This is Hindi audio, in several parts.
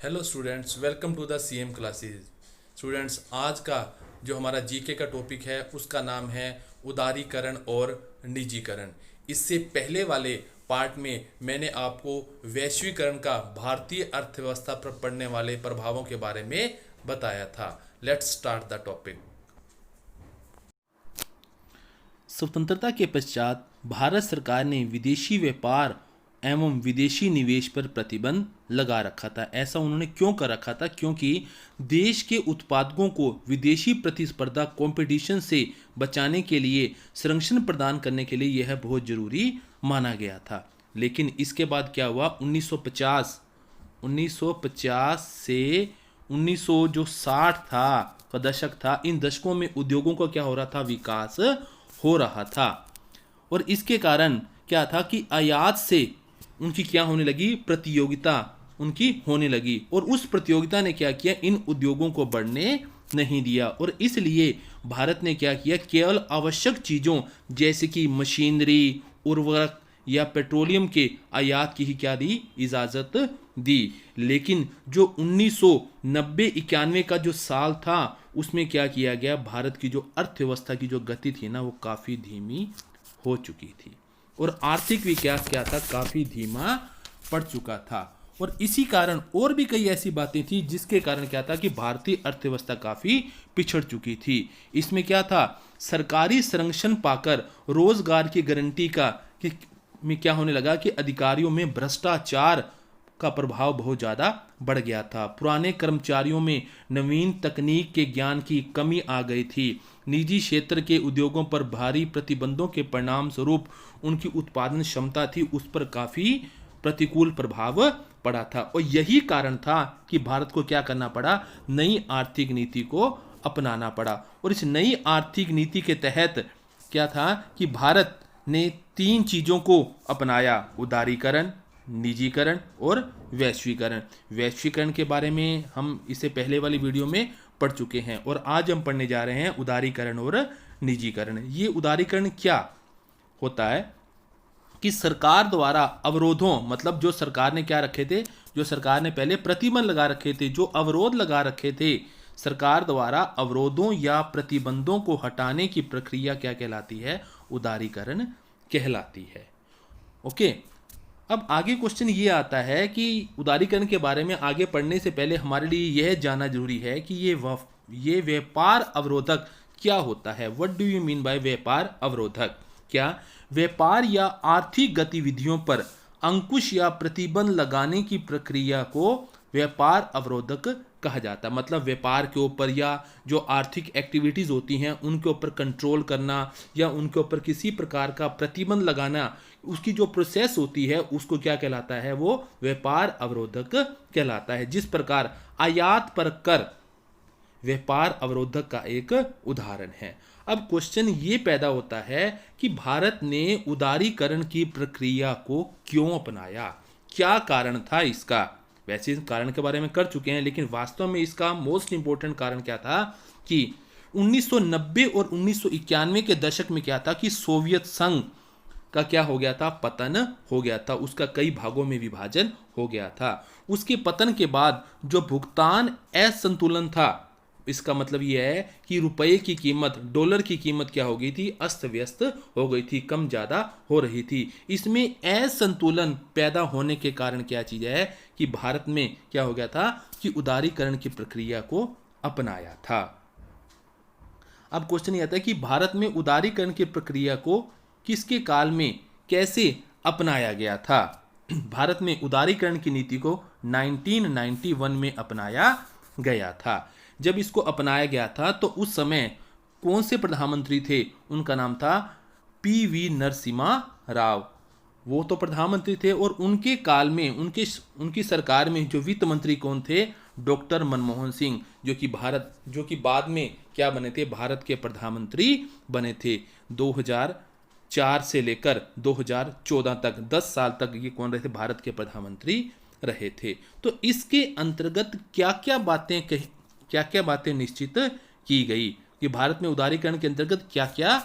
Hello students, welcome to the CM classes. Students, आज का जो हमारा जीके का टॉपिक है उसका नाम है उदारीकरण और निजीकरण। इससे पहले वाले पार्ट में मैंने आपको वैश्वीकरण का भारतीय अर्थव्यवस्था पर पड़ने वाले प्रभावों के बारे में बताया था। Let's start the topic. स्वतंत्रता के पश्चात भारत सरकार ने विदेशी व्यापार एवं विदेशी निवेश पर प्रतिबंध लगा रखा था। ऐसा उन्होंने क्यों कर रखा था? क्योंकि देश के उत्पादकों को विदेशी प्रतिस्पर्धा कंपटीशन से बचाने के लिए संरक्षण प्रदान करने के लिए यह बहुत जरूरी माना गया था। लेकिन इसके बाद क्या हुआ? 1950 से 1960 था का दशक था। इन दशकों में उद्योगों का क्या हो रहा था? विकास हो रहा था। और इसके कारण क्या था कि आयात से उनकी क्या होने लगी? प्रतियोगिता उनकी होने लगी। और उस प्रतियोगिता ने क्या किया? इन उद्योगों को बढ़ने नहीं दिया। और इसलिए भारत ने क्या किया? केवल आवश्यक चीज़ों जैसे कि मशीनरी, उर्वरक या पेट्रोलियम के आयात की ही क्या दी? इजाज़त दी। लेकिन जो 1990-91 का जो साल था उसमें क्या किया गया? भारत की जो अर्थव्यवस्था की जो गति थी ना, वो काफ़ी धीमी हो चुकी थी और आर्थिक विकास क्या था? काफ़ी धीमा पड़ चुका था। और इसी कारण और भी कई ऐसी बातें थी जिसके कारण क्या था कि भारतीय अर्थव्यवस्था काफ़ी पिछड़ चुकी थी। इसमें क्या था? सरकारी संरक्षण पाकर रोजगार की गारंटी में क्या होने लगा कि अधिकारियों में भ्रष्टाचार का प्रभाव बहुत ज़्यादा बढ़ गया था। पुराने कर्मचारियों में नवीन तकनीक के ज्ञान की कमी आ गई थी। निजी क्षेत्र के उद्योगों पर भारी प्रतिबंधों के परिणाम स्वरूप उनकी उत्पादन क्षमता थी, उस पर काफ़ी प्रतिकूल प्रभाव पड़ा था। और यही कारण था कि भारत को क्या करना पड़ा? नई आर्थिक नीति को अपनाना पड़ा। और इस नई आर्थिक नीति के तहत क्या था कि भारत ने 3 चीज़ों को अपनाया: उदारीकरण, निजीकरण और वैश्वीकरण। वैश्वीकरण के बारे में हम इससे पहले वाली वीडियो में पढ़ चुके हैं और आज हम पढ़ने जा रहे हैं उदारीकरण और निजीकरण। ये उदारीकरण क्या होता है कि सरकार द्वारा अवरोधों, मतलब जो सरकार ने क्या रखे थे? जो सरकार ने पहले प्रतिबंध लगा रखे थे, जो अवरोध लगा रखे थे, सरकार द्वारा अवरोधों या प्रतिबंधों को हटाने की प्रक्रिया क्या कहलाती है? उदारीकरण कहलाती है। ओके, अब आगे क्वेश्चन ये आता है कि उदारीकरण के बारे में आगे पढ़ने से पहले हमारे लिए यह जानना जरूरी है कि ये व्यापार अवरोधक क्या होता है। What do you mean by व्यापार अवरोधक? क्या व्यापार या आर्थिक गतिविधियों पर अंकुश या प्रतिबंध लगाने की प्रक्रिया को व्यापार अवरोधक कहा जाता है। मतलब व्यापार के ऊपर या जो आर्थिक एक्टिविटीज़ होती हैं उनके ऊपर कंट्रोल करना या उनके ऊपर किसी प्रकार का प्रतिबंध लगाना, उसकी जो प्रोसेस होती है उसको क्या कहलाता है? वो व्यापार अवरोधक कहलाता है। जिस प्रकार आयात पर कर व्यापार अवरोधक का एक उदाहरण है। अब क्वेश्चन ये पैदा होता है कि भारत ने उदारीकरण की प्रक्रिया को क्यों अपनाया? क्या कारण था इसका? वैसे इस कारण के बारे में कर चुके हैं, लेकिन वास्तव में इसका मोस्ट इंपॉर्टेंट कारण क्या था कि 1990 और 1991 के दशक में क्या था कि सोवियत संघ का क्या हो गया था? पतन हो गया था। उसका कई भागों में विभाजन हो गया था। उसके पतन के बाद जो भुगतान असंतुलन था, इसका मतलब यह है कि रुपए की कीमत, डॉलर की कीमत क्या हो गई थी? अस्त व्यस्त हो गई थी, कम ज़्यादा हो रही थी। इसमें असंतुलन पैदा होने के कारण क्या चीज़ है कि भारत में क्या हो गया था कि उदारीकरण की प्रक्रिया को अपनाया था। अब क्वेश्चन ये आता है कि भारत में उदारीकरण की प्रक्रिया को किसके काल में कैसे अपनाया गया था? भारत में उदारीकरण की नीति को 1991 में अपनाया गया था। जब इसको अपनाया गया था तो उस समय कौन से प्रधानमंत्री थे? उनका नाम था पीवी नरसिम्हा राव। वो तो प्रधानमंत्री थे और उनके काल में उनकी सरकार में जो वित्त मंत्री कौन थे? डॉक्टर मनमोहन सिंह, जो कि बाद में क्या बने थे? भारत के प्रधानमंत्री बने थे। 2004 से लेकर 2014 तक 10 साल तक ये कौन रहे थे? भारत के प्रधानमंत्री रहे थे। तो इसके अंतर्गत क्या क्या बातें निश्चित की गई कि भारत में उदारीकरण के अंतर्गत क्या क्या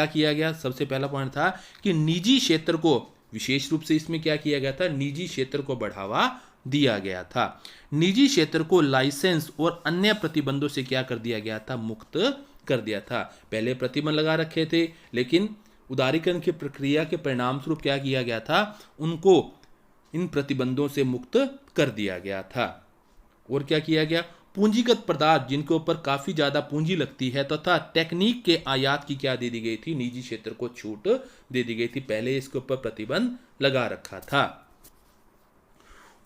किया गया? सबसे पहला पॉइंट था कि निजी क्षेत्र को, विशेष रूप से इसमें क्या किया गया था? निजी क्षेत्र को बढ़ावा दिया गया था। निजी क्षेत्र को लाइसेंस और अन्य प्रतिबंधों से क्या कर दिया गया था, मुक्त कर दिया था। पहले प्रतिबंध लगा रखे थे, लेकिन उदारीकरण की प्रक्रिया के परिणाम स्वरूप क्या किया गया था, उनको इन प्रतिबंधों से मुक्त कर दिया गया था। और क्या किया गया, पूंजीगत पदार्थ जिनके ऊपर काफी ज्यादा पूंजी लगती है तथा टेक्निक के आयात की क्या दे दी गई थी, निजी क्षेत्र को छूट दे दी गई थी। पहले इसके ऊपर प्रतिबंध लगा रखा था।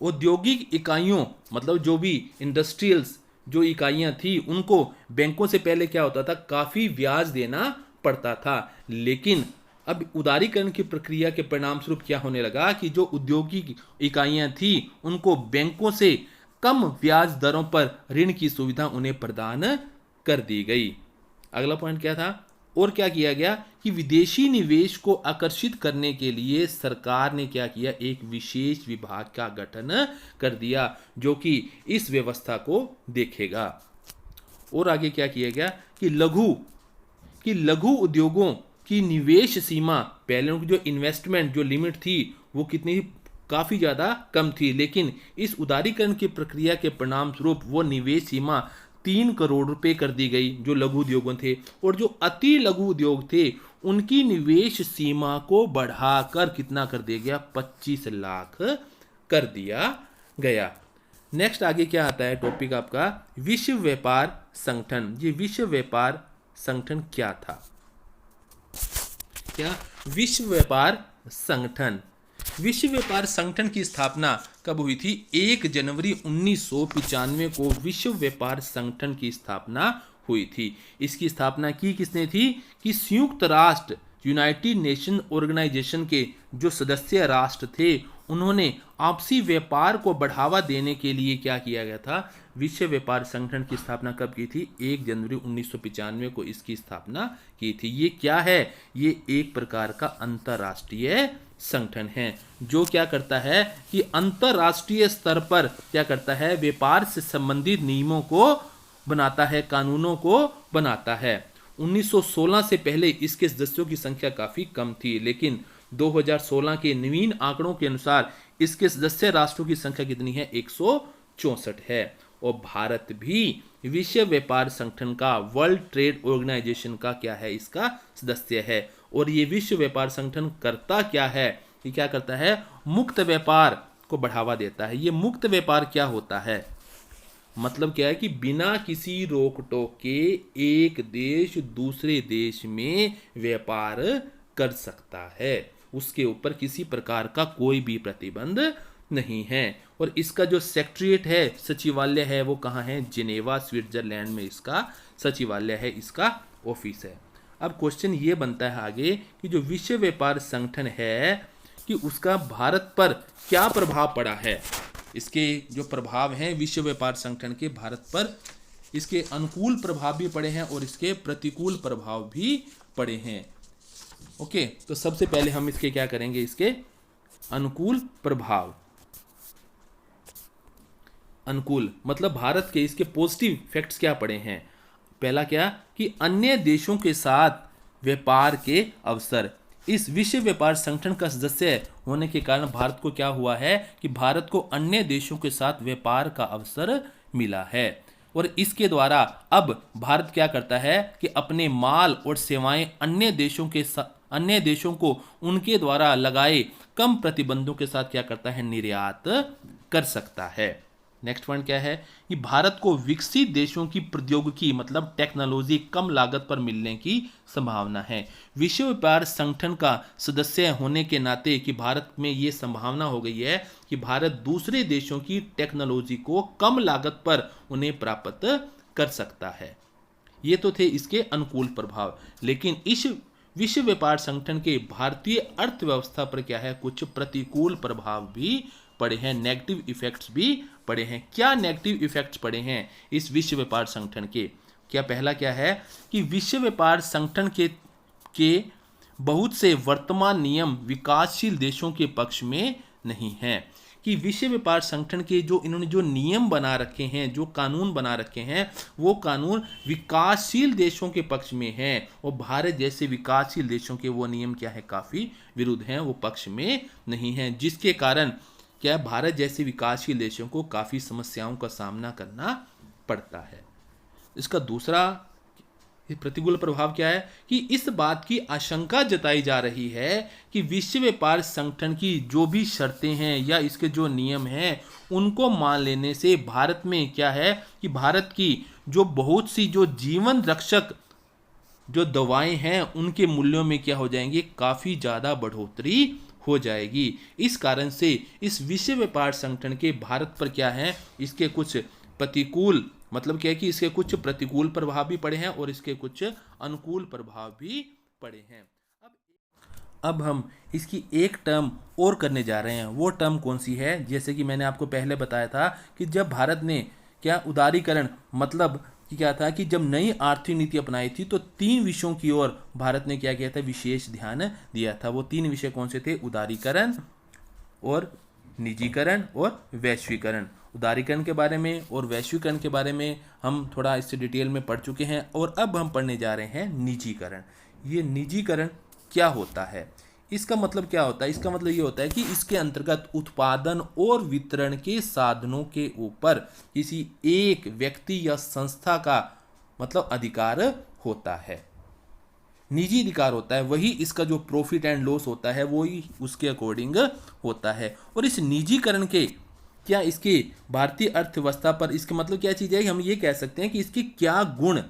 औद्योगिक इकाइयों मतलब जो भी इंडस्ट्रियल्स जो इकाइयां थी, उनको बैंकों से पहले क्या होता था, काफी ब्याज देना पड़ता था। लेकिन अब उदारीकरण की प्रक्रिया के परिणाम स्वरूप क्या होने लगा कि जो औद्योगिक इकाइयां थी उनको बैंकों से कम ब्याज दरों पर ऋण की सुविधा उन्हें प्रदान कर दी गई। अगला पॉइंट क्या था, और क्या किया गया कि विदेशी निवेश को आकर्षित करने के लिए सरकार ने क्या किया, एक विशेष विभाग का गठन कर दिया जो कि इस व्यवस्था को देखेगा। और आगे क्या किया गया कि लघु उद्योगों की निवेश सीमा, पहले उनकी जो इन्वेस्टमेंट जो लिमिट थी वो कितनी काफी ज्यादा कम थी, लेकिन इस उदारीकरण की प्रक्रिया के परिणाम स्वरूप वो निवेश सीमा 3 करोड़ रुपए कर दी गई जो लघु उद्योगों थे। और जो अति लघु उद्योग थे उनकी निवेश सीमा को बढ़ाकर कितना कर दिया गया, 25 लाख कर दिया गया। नेक्स्ट आगे क्या आता है टॉपिक आपका, विश्व व्यापार संगठन। ये विश्व व्यापार संगठन क्या था, क्या विश्व व्यापार संगठन। विश्व व्यापार संगठन की स्थापना कब हुई थी, 1 जनवरी 1995 को विश्व व्यापार संगठन की स्थापना हुई थी। इसकी स्थापना की किसने थी कि संयुक्त राष्ट्र यूनाइटेड नेशन ऑर्गेनाइजेशन के जो सदस्य राष्ट्र थे उन्होंने आपसी व्यापार को बढ़ावा देने के लिए क्या किया गया था, विश्व व्यापार संगठन की स्थापना कब की थी, 1 जनवरी 1995 को इसकी स्थापना की थी। ये क्या है, ये एक प्रकार का अंतरराष्ट्रीय संगठन है जो क्या करता है कि अंतरराष्ट्रीय स्तर पर क्या करता है, व्यापार से संबंधित नियमों को बनाता है, कानूनों को बनाता है। 1916 से पहले इसके सदस्यों की संख्या काफी कम थी, लेकिन 2016 के नवीन आंकड़ों के अनुसार इसके सदस्य राष्ट्रों की संख्या कितनी है, 164 है। और भारत भी विश्व व्यापार संगठन का, वर्ल्ड ट्रेड ऑर्गेनाइजेशन का क्या है, इसका सदस्य है। और ये विश्व व्यापार संगठन करता क्या है, ये क्या करता है, मुक्त व्यापार को बढ़ावा देता है। ये मुक्त व्यापार क्या होता है, मतलब क्या है कि बिना किसी रोक टोक के एक देश दूसरे देश में व्यापार कर सकता है, उसके ऊपर किसी प्रकार का कोई भी प्रतिबंध नहीं है। और इसका जो सेक्रेटरीट है, सचिवालय है, वो कहाँ है, जिनेवा स्विट्जरलैंड में इसका सचिवालय है, इसका ऑफिस है। अब क्वेश्चन ये बनता है आगे कि जो विश्व व्यापार संगठन है कि उसका भारत पर क्या प्रभाव पड़ा है। इसके जो प्रभाव हैं विश्व व्यापार संगठन के भारत पर, इसके अनुकूल प्रभाव भी पड़े हैं और इसके प्रतिकूल प्रभाव भी पड़े हैं। ओके, तो सबसे पहले हम इसके क्या करेंगे, इसके अनुकूल प्रभाव। अनुकूल मतलब भारत के इसके पॉजिटिव फैक्ट्स क्या पड़े हैं। पहला क्या कि अन्य देशों के साथ व्यापार के अवसर। इस विश्व व्यापार संगठन का सदस्य होने के कारण भारत को क्या हुआ है कि भारत को अन्य देशों के साथ व्यापार का अवसर मिला है। और इसके द्वारा अब भारत क्या करता है कि अपने माल और सेवाएं अन्य देशों को उनके द्वारा लगाए कम प्रतिबंधों के साथ क्या करता है, निर्यात कर सकता है। नेक्स्ट पॉइंट क्या है कि भारत को विकसित देशों की प्रौद्योगिकी मतलब टेक्नोलॉजी कम लागत पर मिलने की संभावना है। विश्व व्यापार संगठन का सदस्य होने के नाते कि भारत में ये संभावना हो गई है कि भारत दूसरे देशों की टेक्नोलॉजी को कम लागत पर उन्हें प्राप्त कर सकता है। ये तो थे इसके अनुकूल प्रभाव, लेकिन इस विश्व व्यापार संगठन के भारतीय अर्थव्यवस्था पर क्या है, कुछ प्रतिकूल प्रभाव भी पड़े हैं, नेगेटिव इफेक्ट्स भी पड़े हैं। क्या नेगेटिव इफेक्ट्स पड़े हैं इस विश्व व्यापार संगठन के, क्या पहला क्या है कि विश्व व्यापार संगठन के बहुत से वर्तमान नियम विकासशील देशों के पक्ष में नहीं हैं। कि विश्व व्यापार संगठन के जो इन्होंने जो नियम बना रखे हैं, जो कानून बना रखे हैं, वो कानून विकासशील देशों के पक्ष में हैं और भारत जैसे विकासशील देशों के वो नियम क्या है, काफ़ी विरुद्ध हैं, वो पक्ष में नहीं हैं। जिसके कारण क्या है, भारत जैसे विकासशील देशों को काफ़ी समस्याओं का सामना करना पड़ता है। इसका दूसरा प्रतिकूल प्रभाव क्या है कि इस बात की आशंका जताई जा रही है कि विश्व व्यापार संगठन की जो भी शर्तें हैं या इसके जो नियम हैं उनको मान लेने से भारत में क्या है कि भारत की जो बहुत सी जो जीवन रक्षक जो दवाएं हैं उनके मूल्यों में क्या हो जाएंगे, काफ़ी ज़्यादा बढ़ोतरी हो जाएगी। इस कारण से इस विश्व व्यापार संगठन के भारत पर क्या है, इसके कुछ प्रतिकूल मतलब क्या है कि इसके कुछ प्रतिकूल प्रभाव भी पड़े हैं और इसके कुछ अनुकूल प्रभाव भी पड़े हैं। अब हम इसकी एक टर्म और करने जा रहे हैं। वो टर्म कौन सी है, जैसे कि मैंने आपको पहले बताया था कि जब भारत ने क्या उदारीकरण मतलब कि क्या था कि जब नई आर्थिक नीति अपनाई थी तो 3 विषयों की ओर भारत ने क्या किया था, विशेष ध्यान दिया था। वो 3 विषय कौन से थे, उदारीकरण और निजीकरण और वैश्वीकरण। उदारीकरण के बारे में और वैश्वीकरण के बारे में हम थोड़ा इससे डिटेल में पढ़ चुके हैं और अब हम पढ़ने जा रहे हैं निजीकरण। ये निजीकरण क्या होता है, इसका मतलब क्या होता है, इसका मतलब ये होता है कि इसके अंतर्गत उत्पादन और वितरण के साधनों के ऊपर किसी एक व्यक्ति या संस्था का मतलब अधिकार होता है, निजी अधिकार होता है। वही इसका जो प्रॉफिट एंड लॉस होता है वो ही उसके अकॉर्डिंग होता है। और इस निजीकरण के क्या इसके भारतीय अर्थव्यवस्था पर इसके मतलब क्या चीज़ है, हम ये कह सकते हैं कि इसकी क्या गुण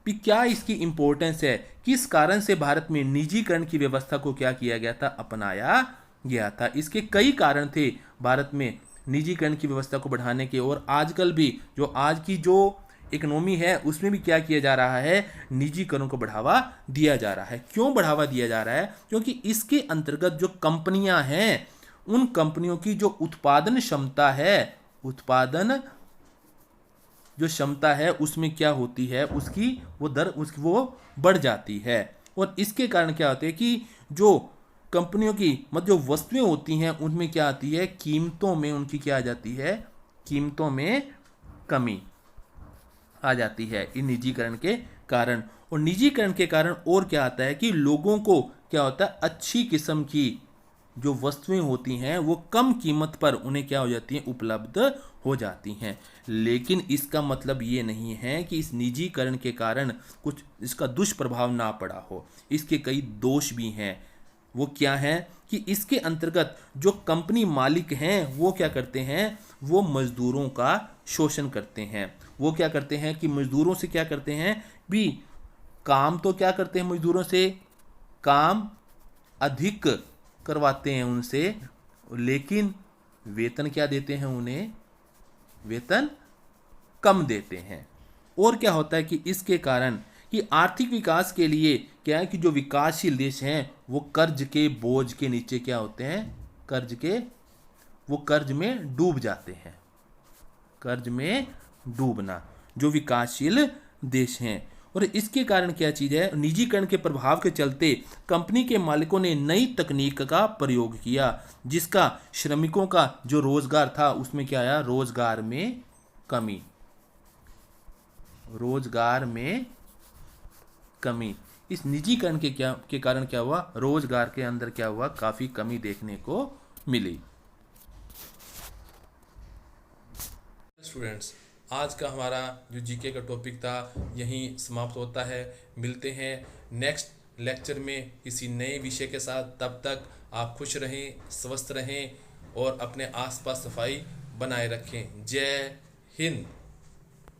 भी, क्या इसकी इंपॉर्टेंस है, किस कारण से भारत में निजीकरण की व्यवस्था को क्या किया गया था, अपनाया गया था। इसके कई कारण थे भारत में निजीकरण की व्यवस्था को बढ़ाने के, और आजकल भी जो आज की जो इकोनॉमी है उसमें भी क्या किया जा रहा है, निजीकरण को बढ़ावा दिया जा रहा है। क्यों बढ़ावा दिया जा रहा है, क्योंकि इसके अंतर्गत जो कंपनियां हैं उन कंपनियों की जो उत्पादन क्षमता है, उत्पादन जो क्षमता है उसमें क्या होती है, उसकी वो दर उसकी वो बढ़ जाती है। और इसके कारण क्या होता है कि जो कंपनियों की मतलब जो वस्तुएं होती हैं उनमें क्या आती है, कीमतों में उनकी क्या आ जाती है, कीमतों में कमी आ जाती है इन निजीकरण के कारण। और निजीकरण के कारण और क्या आता है कि लोगों को क्या होता है, अच्छी किस्म की जो वस्तुएं होती हैं वो कम कीमत पर उन्हें क्या हो जाती हैं, उपलब्ध हो जाती हैं। लेकिन इसका मतलब ये नहीं है कि इस निजीकरण के कारण कुछ इसका दुष्प्रभाव ना पड़ा हो। इसके कई दोष भी हैं। वो क्या है कि इसके अंतर्गत जो कंपनी मालिक हैं वो क्या करते हैं, वो मजदूरों का शोषण करते हैं। वो क्या करते हैं कि मजदूरों से क्या करते हैं भी, काम तो क्या करते हैं, मजदूरों से काम अधिक करवाते हैं उनसे, लेकिन वेतन क्या देते हैं उन्हें, वेतन कम देते हैं। और क्या होता है कि इसके कारण कि आर्थिक विकास के लिए क्या है कि जो विकासशील देश हैं वो कर्ज के बोझ के नीचे क्या होते हैं, कर्ज में डूब जाते हैं। कर्ज में डूबना जो विकासशील देश हैं। और इसके कारण क्या चीज़ है, निजीकरण के प्रभाव के चलते कंपनी के मालिकों ने नई तकनीक का प्रयोग किया, जिसका श्रमिकों का जो रोजगार था उसमें क्या आया, रोजगार में कमी, रोजगार में कमी। इस निजीकरण के कारण क्या हुआ, रोजगार के अंदर क्या हुआ, काफी कमी देखने को मिली। स्टूडेंट्स, आज का हमारा जो जीके का टॉपिक था यहीं समाप्त होता है। मिलते हैं नेक्स्ट लेक्चर में किसी नए विषय के साथ। तब तक आप खुश रहें, स्वस्थ रहें और अपने आसपास सफाई बनाए रखें। जय हिंद।